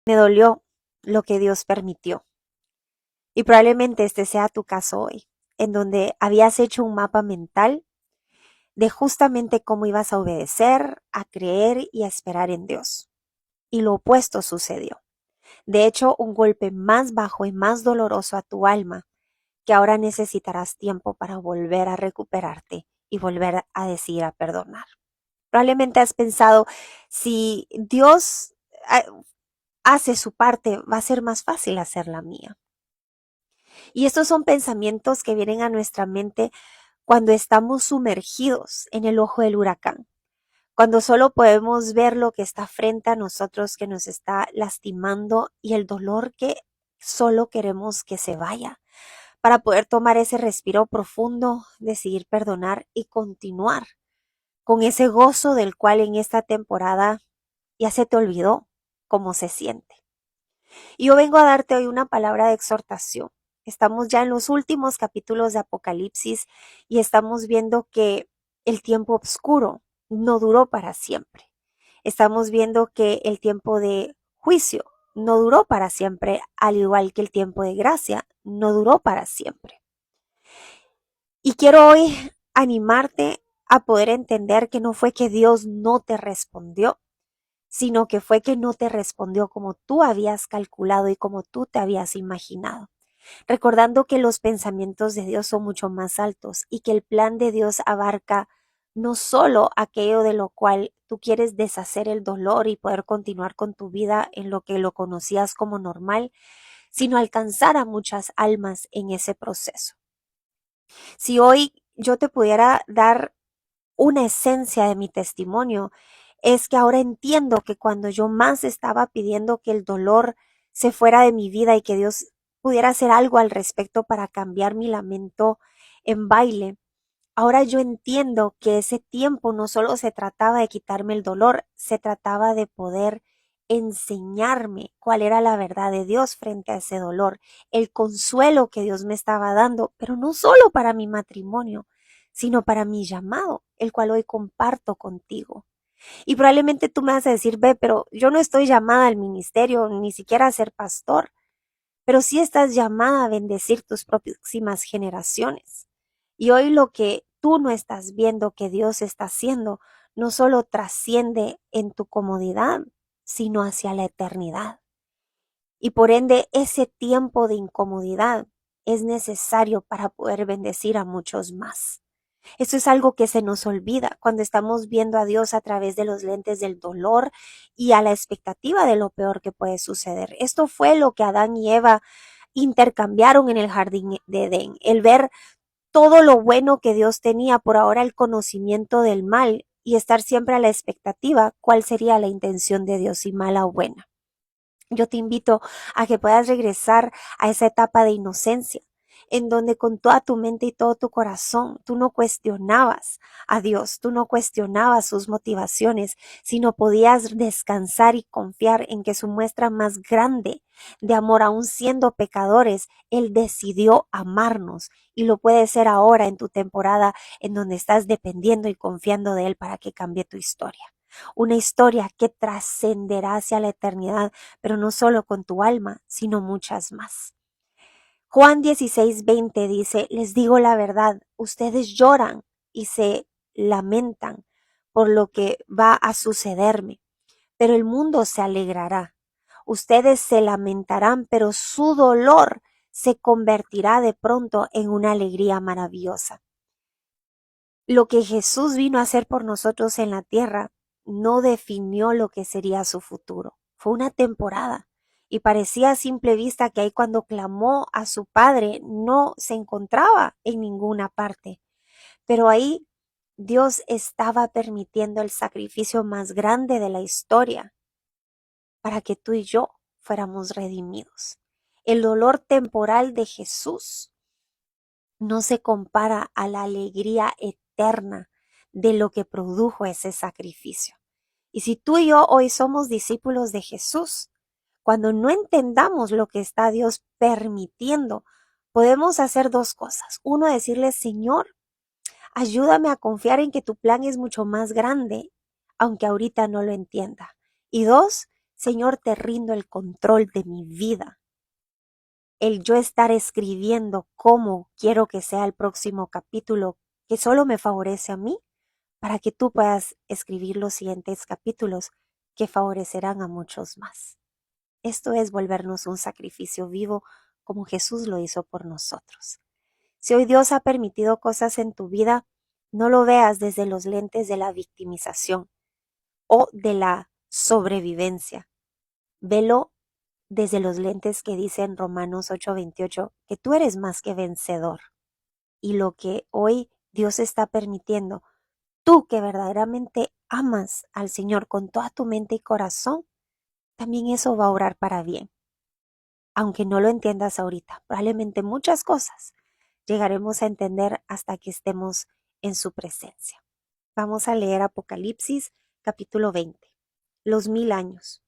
Me dolió lo que Dios permitió. Y probablemente este sea tu caso hoy, en donde habías hecho un mapa mental de justamente cómo ibas a obedecer, a creer y a esperar en Dios. Y lo opuesto sucedió. De hecho, un golpe más bajo y más doloroso a tu alma, que ahora necesitarás tiempo para volver a recuperarte y volver a decidir a perdonar. Probablemente has pensado, si Dios hace su parte, va a ser más fácil hacer la mía. Y estos son pensamientos que vienen a nuestra mente cuando estamos sumergidos en el ojo del huracán, cuando solo podemos ver lo que está frente a nosotros, que nos está lastimando y el dolor que solo queremos que se vaya, para poder tomar ese respiro profundo, decidir perdonar y continuar con ese gozo del cual en esta temporada ya se te olvidó cómo se siente. Y yo vengo a darte hoy una palabra de exhortación. Estamos ya en los últimos capítulos de Apocalipsis y estamos viendo que el tiempo oscuro no duró para siempre. Estamos viendo que el tiempo de juicio no duró para siempre, al igual que el tiempo de gracia no duró para siempre. Y quiero hoy animarte a poder entender que no fue que Dios no te respondió, sino que fue que no te respondió como tú habías calculado y como tú te habías imaginado. Recordando que los pensamientos de Dios son mucho más altos y que el plan de Dios abarca no solo aquello de lo cual tú quieres deshacer el dolor y poder continuar con tu vida en lo que lo conocías como normal, sino alcanzar a muchas almas en ese proceso. Si hoy yo te pudiera dar una esencia de mi testimonio, es que ahora entiendo que cuando yo más estaba pidiendo que el dolor se fuera de mi vida y que Dios pudiera hacer algo al respecto para cambiar mi lamento en baile, ahora yo entiendo que ese tiempo no solo se trataba de quitarme el dolor, se trataba de poder enseñarme cuál era la verdad de Dios frente a ese dolor, el consuelo que Dios me estaba dando, pero no solo para mi matrimonio, sino para mi llamado, el cual hoy comparto contigo. Y probablemente tú me vas a decir, ve, pero yo no estoy llamada al ministerio, ni siquiera a ser pastor, pero sí estás llamada a bendecir tus próximas generaciones. Y hoy lo que tú no estás viendo que Dios está haciendo, no solo trasciende en tu comodidad, sino hacia la eternidad. Y por ende, ese tiempo de incomodidad es necesario para poder bendecir a muchos más. Eso es algo que se nos olvida cuando estamos viendo a Dios a través de los lentes del dolor y a la expectativa de lo peor que puede suceder. Esto fue lo que Adán y Eva intercambiaron en el jardín de Edén, el ver todo lo bueno que Dios tenía, por ahora el conocimiento del mal y estar siempre a la expectativa cuál sería la intención de Dios, si mala o buena. Yo te invito a que puedas regresar a esa etapa de inocencia, en donde con toda tu mente y todo tu corazón tú no cuestionabas a Dios, tú no cuestionabas sus motivaciones, sino podías descansar y confiar en que su muestra más grande de amor, aún siendo pecadores, Él decidió amarnos y lo puede ser ahora en tu temporada en donde estás dependiendo y confiando de Él para que cambie tu historia. Una historia que trascenderá hacia la eternidad, pero no solo con tu alma, sino muchas más. Juan 16:20 dice, les digo la verdad, ustedes lloran y se lamentan por lo que va a sucederme, pero el mundo se alegrará. Ustedes se lamentarán, pero su dolor se convertirá de pronto en una alegría maravillosa. Lo que Jesús vino a hacer por nosotros en la tierra no definió lo que sería su futuro. Fue una temporada y parecía a simple vista que ahí cuando clamó a su Padre no se encontraba en ninguna parte. Pero ahí Dios estaba permitiendo el sacrificio más grande de la historia para que tú y yo fuéramos redimidos. El dolor temporal de Jesús no se compara a la alegría eterna de lo que produjo ese sacrificio. Y si tú y yo hoy somos discípulos de Jesús, cuando no entendamos lo que está Dios permitiendo, podemos hacer dos cosas. Uno, decirle, Señor, ayúdame a confiar en que tu plan es mucho más grande, aunque ahorita no lo entienda. Y dos, Señor, te rindo el control de mi vida. El yo estar escribiendo cómo quiero que sea el próximo capítulo, que solo me favorece a mí, para que tú puedas escribir los siguientes capítulos que favorecerán a muchos más. Esto es volvernos un sacrificio vivo como Jesús lo hizo por nosotros. Si hoy Dios ha permitido cosas en tu vida, no lo veas desde los lentes de la victimización o de la sobrevivencia. Velo desde los lentes que dicen Romanos 8:28, que tú eres más que vencedor. Y lo que hoy Dios está permitiendo, tú que verdaderamente amas al Señor con toda tu mente y corazón, también eso va a obrar para bien. Aunque no lo entiendas ahorita, probablemente muchas cosas llegaremos a entender hasta que estemos en su presencia. Vamos a leer Apocalipsis capítulo 20, los 1000 años.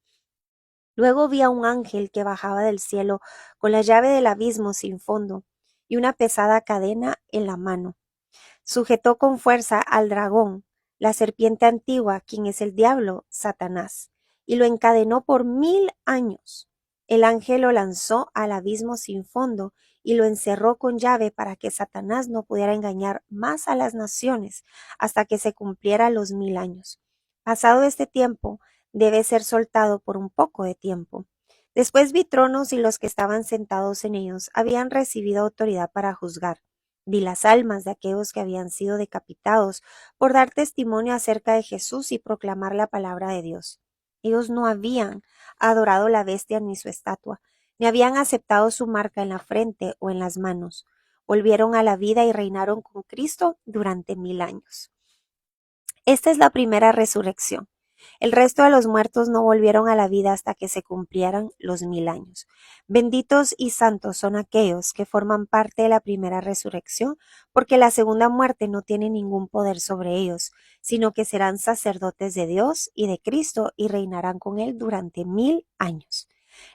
Luego vi a un ángel que bajaba del cielo con la llave del abismo sin fondo y una pesada cadena en la mano. Sujetó con fuerza al dragón, la serpiente antigua, quien es el diablo, Satanás, y lo encadenó por 1000 años. El ángel lo lanzó al abismo sin fondo y lo encerró con llave para que Satanás no pudiera engañar más a las naciones hasta que se cumpliera los 1000 años. Pasado este tiempo, debe ser soltado por un poco de tiempo. Después vi tronos y los que estaban sentados en ellos habían recibido autoridad para juzgar. Vi las almas de aquellos que habían sido decapitados por dar testimonio acerca de Jesús y proclamar la palabra de Dios. Ellos no habían adorado la bestia ni su estatua, ni habían aceptado su marca en la frente o en las manos. Volvieron a la vida y reinaron con Cristo durante 1000 años. Esta es la primera resurrección. El resto de los muertos no volvieron a la vida hasta que se cumplieran los 1000 años. Benditos y santos son aquellos que forman parte de la primera resurrección, porque la segunda muerte no tiene ningún poder sobre ellos, sino que serán sacerdotes de Dios y de Cristo y reinarán con él durante 1000 años.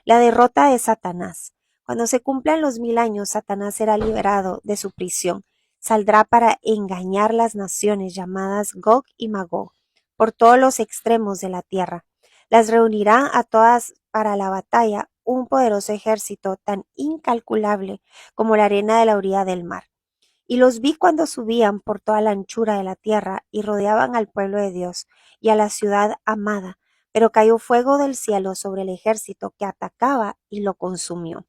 La derrota de Satanás. Cuando se cumplan los 1000 años, Satanás será liberado de su prisión. Saldrá para engañar las naciones llamadas Gog y Magog por todos los extremos de la tierra. Las reunirá a todas para la batalla, un poderoso ejército tan incalculable como la arena de la orilla del mar. Y los vi cuando subían por toda la anchura de la tierra y rodeaban al pueblo de Dios y a la ciudad amada, pero cayó fuego del cielo sobre el ejército que atacaba y lo consumió.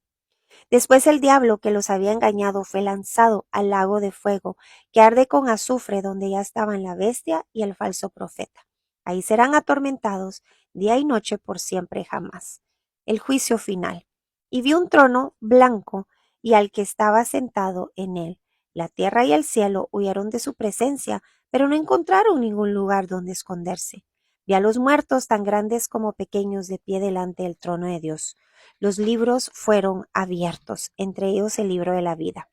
Después el diablo que los había engañado fue lanzado al lago de fuego, que arde con azufre, donde ya estaban la bestia y el falso profeta. Ahí serán atormentados día y noche por siempre jamás. El juicio final. Y vi un trono blanco y al que estaba sentado en él. La tierra y el cielo huyeron de su presencia, pero no encontraron ningún lugar donde esconderse. Vi a los muertos, tan grandes como pequeños, de pie delante del trono de Dios. Los libros fueron abiertos, entre ellos el libro de la vida.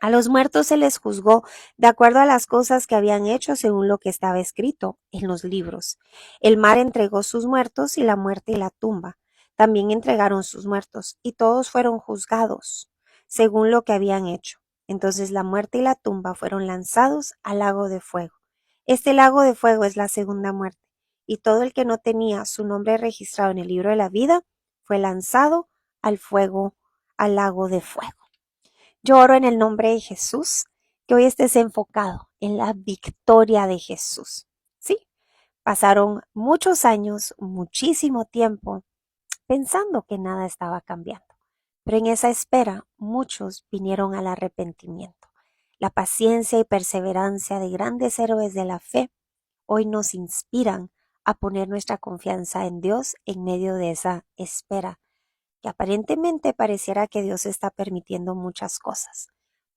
A los muertos se les juzgó de acuerdo a las cosas que habían hecho según lo que estaba escrito en los libros. El mar entregó sus muertos y la muerte y la tumba también entregaron sus muertos, y todos fueron juzgados según lo que habían hecho. Entonces la muerte y la tumba fueron lanzados al lago de fuego. Este lago de fuego es la segunda muerte, y todo el que no tenía su nombre registrado en el libro de la vida fue lanzado al fuego, al lago de fuego. Yo oro en el nombre de Jesús, que hoy estés enfocado en la victoria de Jesús. Sí, pasaron muchos años, muchísimo tiempo, pensando que nada estaba cambiando. Pero en esa espera, muchos vinieron al arrepentimiento. La paciencia y perseverancia de grandes héroes de la fe hoy nos inspiran a poner nuestra confianza en Dios en medio de esa espera, que aparentemente pareciera que Dios está permitiendo muchas cosas,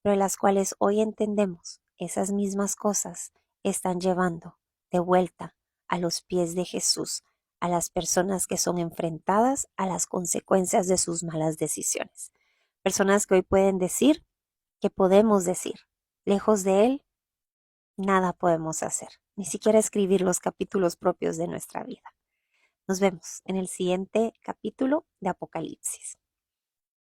pero las cuales hoy entendemos, esas mismas cosas están llevando de vuelta a los pies de Jesús a las personas que son enfrentadas a las consecuencias de sus malas decisiones. Personas que hoy pueden decir, que podemos decir, lejos de Él, nada podemos hacer, ni siquiera escribir los capítulos propios de nuestra vida. Nos vemos en el siguiente capítulo de Apocalipsis.